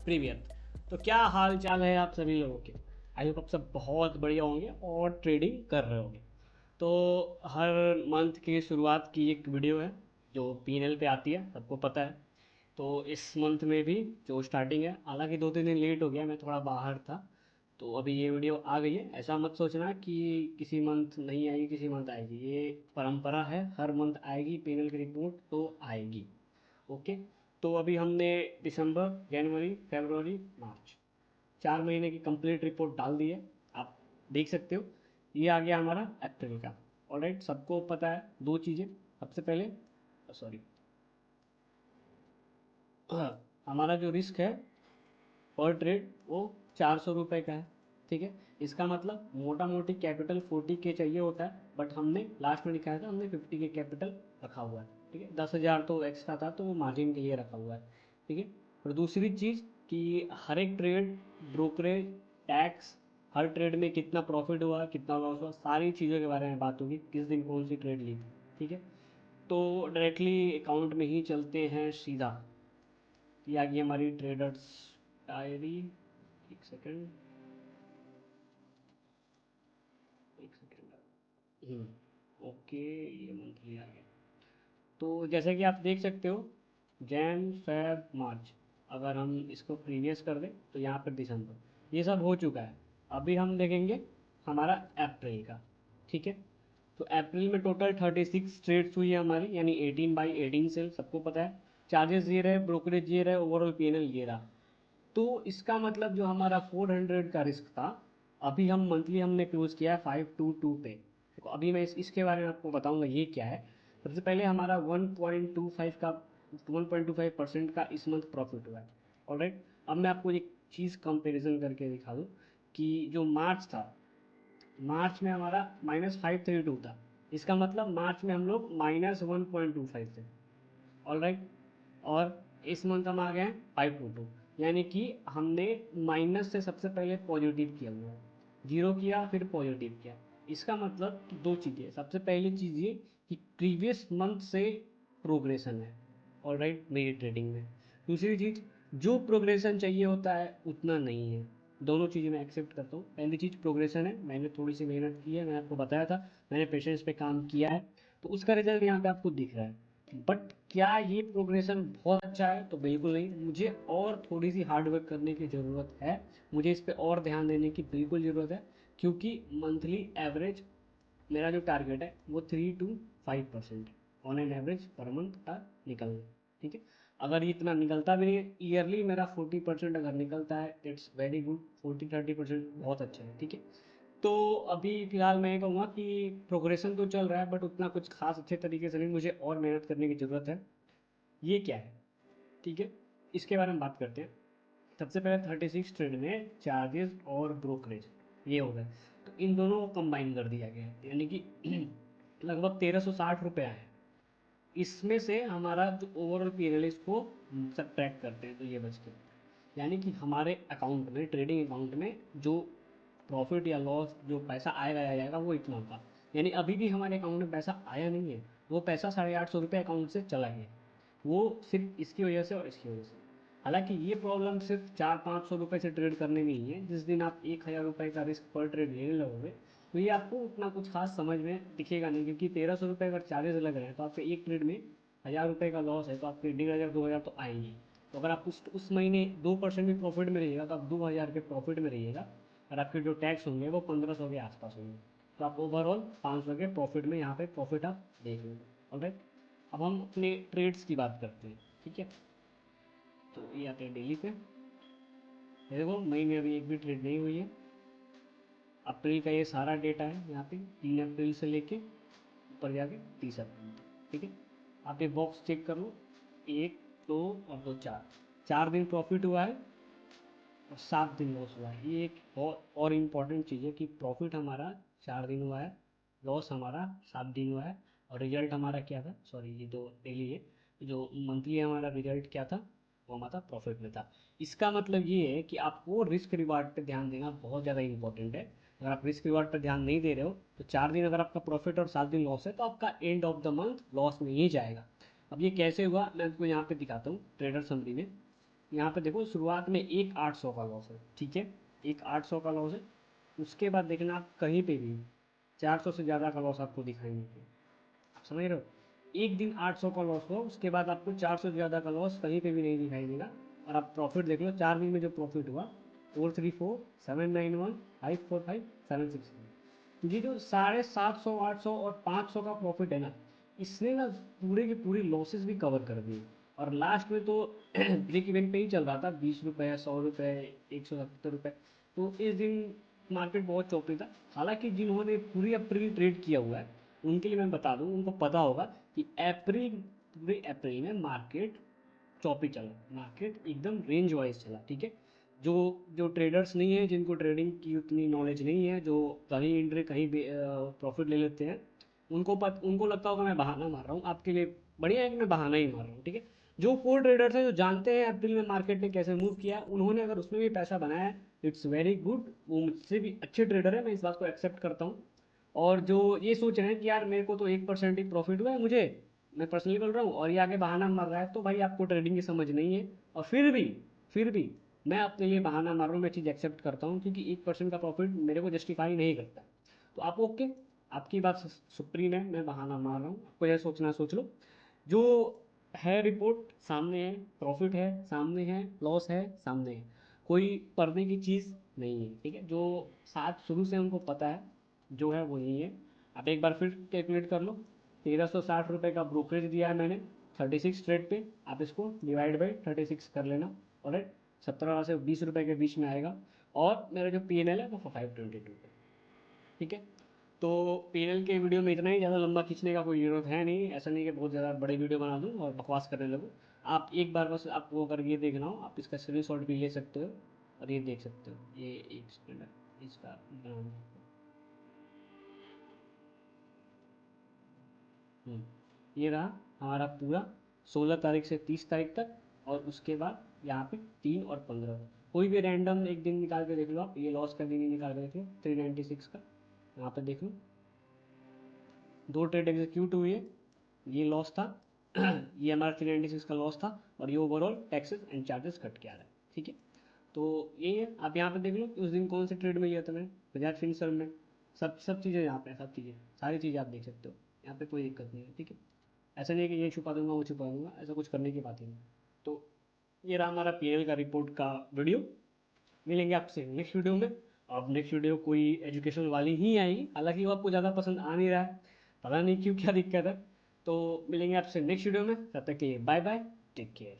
Previous. तो क्या हाल चाल है आप सभी लोगों के। आई होप आप सब बहुत बढ़िया होंगे और ट्रेडिंग कर रहे होंगे। तो हर मंथ की शुरुआत की एक वीडियो है जो पीएनएल पे आती है, सबको पता है। तो इस मंथ में भी जो स्टार्टिंग है, हालांकि 2-3 दिन लेट हो गया, मैं थोड़ा बाहर था। तो अभी ये वीडियो आ गई है। ऐसा मत सोचना कि किसी मंथ नहीं आएगी किसी मंथ आएगी, ये परंपरा है, हर मंथ आएगी पीएनएल की रिपोर्ट तो आएगी। ओके। तो अभी हमने दिसंबर, जनवरी, फरवरी, मार्च 4 महीने की कंप्लीट रिपोर्ट डाल दी है। आप देख सकते हो। ये आ गया हमारा अप्रैल का। ऑलराइट, सबको पता है दो चीज़ें। सबसे पहले सॉरी, हमारा जो रिस्क है पर ट्रेड वो 400 रुपये का है। ठीक है। इसका मतलब मोटा मोटी कैपिटल 40K चाहिए होता है, बट हमने लास्ट में दिखाया था, हमने 50K कैपिटल रखा हुआ है। ठीक है। 10,000 तो एक्स्ट्रा था तो वो मार्जिन के लिए रखा हुआ है। ठीक है। और दूसरी चीज़ कि हर एक ट्रेड, ब्रोकरेज, टैक्स, हर ट्रेड में कितना प्रॉफिट हुआ कितना लॉस हुआ, सारी चीज़ों के बारे में बात होगी, किस दिन कौन सी ट्रेड ली थी। ठीक है। तो डायरेक्टली अकाउंट में ही चलते हैं सीधा। ये आ गई हमारी ट्रेडर्स डायरी। एक सेकंड, एक सेकंड। ओके, ये मंथली आ गया। तो जैसे कि आप देख सकते हो, जैन, फेब, मार्च, अगर हम इसको प्रीवियस कर दें तो यहाँ पर दिसंबर, ये सब हो चुका है। अभी हम देखेंगे हमारा अप्रैल का। ठीक है। तो अप्रैल में टोटल 36 ट्रेड्स हुई है हमारी, यानी 18/18 सेल, सबको पता है। चार्जेस ये रहे, ब्रोकरेज ये रहे, ओवरऑल पीएनएल ये रहा। तो इसका मतलब जो हमारा 400 का रिस्क था, अभी हम मंथली हमने क्लोज किया है 522 पे। देखो अभी मैं इसके बारे में आपको बताऊंगा ये क्या है। सबसे पहले हमारा 1.25% का इस मंथ प्रॉफिट हुआ है। ऑलराइट। अब मैं आपको एक चीज़ कंपैरिजन करके दिखा दूँ कि जो मार्च था, मार्च में हमारा -532 था। इसका मतलब मार्च में हम लोग -1.25 थे। ऑलराइट। और इस मंथ हम आ गए हैं 522, यानी कि हमने माइनस से सबसे पहले पॉजिटिव किया हुआ है, जीरो किया फिर पॉजिटिव किया। इसका मतलब कि दो चीज़ें, सबसे पहली चीज़ ये कि प्रीवियस मंथ से प्रोग्रेशन है। ऑलराइट, मेरी ट्रेडिंग में। दूसरी चीज़, जो प्रोग्रेशन चाहिए होता है उतना नहीं है। दोनों चीज़ें मैं एक्सेप्ट करता हूँ। पहली चीज़ प्रोग्रेशन है, मैंने थोड़ी सी मेहनत की है, मैंने आपको बताया था, मैंने पेशेंस पे काम किया है, तो उसका रिजल्ट यहाँ पे आपको दिख रहा है। बट क्या ये प्रोग्रेशन बहुत अच्छा है? तो बिल्कुल नहीं, मुझे और थोड़ी सी हार्ड वर्क करने की ज़रूरत है, मुझे इस पे और ध्यान देने की बिल्कुल ज़रूरत है। क्योंकि मंथली एवरेज मेरा जो टारगेट है वो 3 to 5% on an average per month का निकलना। ठीक है। अगर ये इतना निकलता भी नहीं है, ईयरली मेरा 40% अगर निकलता है, इट्स वेरी गुड। 40-30% बहुत अच्छा है। ठीक है। तो अभी फिलहाल मैं ये कहूँगा कि प्रोग्रेशन तो चल रहा है, बट उतना कुछ खास अच्छे तरीके से नहीं, मुझे और मेहनत करने की ज़रूरत है। ये क्या है? ठीक है। इसके बारे में बात करते हैं। सबसे पहले 36 ट्रेड में चार्जेस और ब्रोकरेज ये हो गए, तो इन दोनों को कंबाइन कर दिया गया है, यानी कि लगभग 1360 रुपये आए। इसमें से हमारा जो ओवरऑल पीरियड है इसको सब्ट्रैक्ट करते हैं तो ये बचते हैं। यानी कि हमारे अकाउंट में, ट्रेडिंग अकाउंट में जो प्रॉफिट या लॉस, जो पैसा आएगा या जाएगा, वो इतना होगा। यानी अभी भी हमारे अकाउंट में पैसा आया नहीं है, वो पैसा 850 रुपये अकाउंट से चला गया। वो सिर्फ इसकी वजह से और इसकी वजह से। हालांकि ये प्रॉब्लम सिर्फ 400-500 रुपये से ट्रेड करने में ही है। जिस दिन आप 1,000 रुपये का रिस्क पर ट्रेड लेने लगोगे तो ये आपको उतना कुछ खास समझ में दिखेगा नहीं, क्योंकि 1300 रुपये अगर चार्जेस लग रहे हैं तो आपके एक ट्रेड में 1,000 रुपये का लॉस है, तो आपके 1,500-2,000 तो आएंगे। तो अगर आप उस महीने 2% भी प्रॉफिट में रहिएगा तो आप 2,000 के प्रॉफिट में रहिएगा, और आपके जो टैक्स होंगे वो 1,500 के आसपास होंगे। तो आप ओवरऑल 500 के प्रॉफिट में यहाँ पे प्रॉफिट आप देख लेंगे। ऑलराइट। अब हम अपने ट्रेड्स की बात करते हैं। ठीक है। तो ये आते हैं डेली पे। ये देखो मई में अभी एक भी ट्रेड नहीं हुई है। अप्रैल का ये सारा डेटा है यहाँ पे, 3 अप्रैल से लेके ऊपर जाके 30 अप्रैल। ठीक है। आप ये बॉक्स चेक कर लो, 1, 2 और 2, 4 दिन प्रॉफिट हुआ है और 7 दिन लॉस हुआ है। ये एक और इम्पॉर्टेंट चीज़ है कि प्रॉफिट हमारा 4 दिन हुआ है, लॉस हमारा 7 दिन हुआ है, और रिजल्ट हमारा क्या था, सॉरी ये तो डेली है, जो मंथली हमारा रिजल्ट क्या था, वो हमारा प्रॉफिट में था। इसका मतलब ये है कि आपको रिस्क रिवार्ड पे ध्यान देना बहुत ज़्यादा इंपॉर्टेंट है। अगर आप रिस्क रिवार्ड पर ध्यान नहीं दे रहे हो तो 4 दिन अगर आपका प्रॉफिट और 7 दिन लॉस है तो आपका end of the month loss में ही जाएगा। अब ये कैसे हुआ मैं आपको यहाँ पे दिखाता हूँ ट्रेडर समरी में। यहाँ पे देखो शुरुआत में एक 800 का लॉस है, ठीक है, एक 800 का लॉस है। उसके बाद देखना आप कहीं पे भी 400 से ज़्यादा का लॉस आपको दिखाई नहीं देगा। आप समझ रहे हो, एक दिन 800 का लॉस हुआ, उसके बाद आपको 400 से ज़्यादा का लॉस कहीं पे भी नहीं दिखाई देगा। और आप प्रॉफिट देख लो, 4 दिन में जो प्रॉफिट हुआ 434 791 545 760। ये जो 750 800 और 500 का प्रॉफिट है ना, इसने ना पूरे के पूरे लॉसेस भी कवर कर दिए। और लास्ट में तो ब्रेक इवेंट पे ही चल रहा था, 20 रुपये 100 रुपये 170 रुपये। तो इस दिन मार्केट बहुत चौपी था। हालांकि जिन्होंने पूरी अप्रैल ट्रेड किया हुआ है उनके लिए मैं बता दूं, उनको पता होगा कि अप्रैल, पूरे अप्रैल में मार्केट चौपी चला, मार्केट एकदम रेंज वाइज चला, ठीक है। जो जो ट्रेडर्स नहीं है, जिनको ट्रेडिंग की उतनी नॉलेज नहीं है, जो कहीं इंट्री कहीं प्रॉफिट ले लेते हैं, उनको लगता होगा मैं बहाना मार रहा हूँ। आपके लिए बढ़िया है कि मैं बहाना ही मार रहा हूँ, ठीक है। जो कोर ट्रेडर्स हैं, जो जानते हैं अप्रैल में मार्केट ने कैसे मूव किया, उन्होंने अगर उसमें भी पैसा बनाया है, इट्स वेरी गुड। वो मुझसे भी अच्छे ट्रेडर है, मैं इस बात को एक्सेप्ट करता हूँ। और जो ये सोच रहे हैं कि यार मेरे को तो 1% ही प्रॉफिट हुआ है, मुझे, मैं पर्सनली बोल रहा हूँ, और ये आगे बहाना मार रहा है, तो भाई आपको ट्रेडिंग की समझ नहीं है। और फिर भी मैं अपने लिए बहाना मार रहा हूँ, मैं चीज़ एक्सेप्ट करता हूँ, क्योंकि 1% का प्रॉफिट मेरे को जस्टिफाई नहीं करता। तो आप ओके, आपकी बात सुप्रीम है, मैं बहाना मार रहा हूँ, आपको यह सोचना है, सोच लो। जो है रिपोर्ट सामने है, प्रॉफिट है सामने है, लॉस है सामने है, कोई पढ़ने की चीज़ नहीं है, ठीक है। जो साथ शुरू से उनको पता है जो है वो यही है। आप एक बार फिर कैलकुलेट कर लो, 1360 रुपये का ब्रोकरेज दिया है मैंने 36 ट्रेड पे, आप इसको डिवाइड बाई 36 कर लेना। और 17 से 20 रुपये के बीच में आएगा। और मेरा जो पी एन एल है वो 522 है, ठीक है। तो पी एन एल के वीडियो में इतना ही, ज़्यादा लंबा खींचने का कोई ज़रूरत है नहीं, ऐसा नहीं कि बहुत ज़्यादा बड़ी वीडियो बना दूँ और बकवास करने लगूँ। आप एक बार बस आपको अगर ये देखना हो, आप इसका स्क्रीन शॉट भी ले सकते हो और ये देख सकते हो। ये एक सेकंड है, इसका बनाना। ये रहा हमारा पूरा 16 तारीख से 30 तारीख तक। और उसके बाद यहाँ पे 3 और 15, कोई भी रैंडम एक दिन निकाल के देख लो आप। ये लॉस का दिन ही निकाल के देख लो, 396 का, यहाँ पे देख लो 2 ट्रेड एग्जीक्यूट हुई है, ये लॉस था। ये हमारा 396 का लॉस था। और ये overall taxes and charges cut के आ रहा है, ठीक है। तो यही है, आप यहाँ पे देख लो कि उस दिन कौन से ट्रेड में लिया था मैंने, बजाज फिनसर्व में। सब सब चीज़ें यहाँ पे, सब चीज़ें, सारी चीज़ें आप देख सकते हो, यहाँ पे कोई दिक्कत नहीं है, ठीक है। ऐसा नहीं है कि ये छुपा दूंगा वो छुपा दूंगा, ऐसा कुछ करने की बात ही नहीं। तो ये रहा हमारा पीएल का रिपोर्ट का वीडियो। मिलेंगे आपसे नेक्स्ट वीडियो में। अब नेक्स्ट वीडियो कोई एजुकेशन वाली ही आएगी, हालांकि वो आपको ज़्यादा पसंद आ नहीं रहा है, पता नहीं क्यों, क्या दिक्कत है। तो मिलेंगे आपसे नेक्स्ट वीडियो में, तब तक के लिए बाय बाय, टेक केयर।